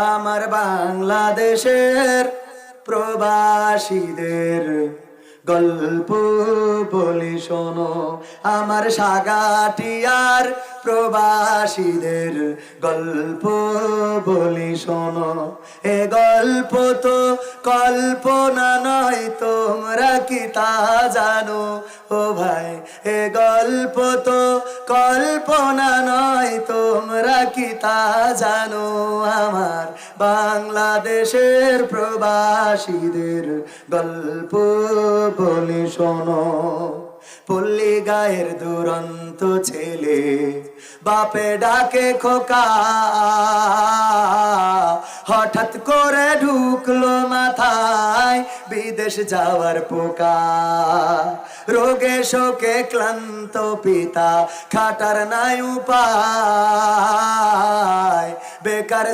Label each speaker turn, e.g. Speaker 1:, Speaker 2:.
Speaker 1: আমার বাংলাদেশের প্রবাসীদের গল্প বলি শোনো, আমার সাগাটিয়ার প্রবাসীদের গল্প বলি শোনো। এ গল্প তো কল্পনা নয়, তোমরা কি তা জানো? ও ভাই, এ গল্প তো কল্পনা নয়, তোমরা কি তা জানো? আমার বাংলাদেশের প্রবাসীদের গল্প বলি শোনো। পল্লী গায়ের দুরন্ত ছেলে বাপে ডাকে খোকা, হঠাৎ করে ঢুকলো মাথায় বিদেশ যাওয়ার পোকা। রোগে শোকে ক্লান্ত পিতা, খাটার নাই উপায়, বেকার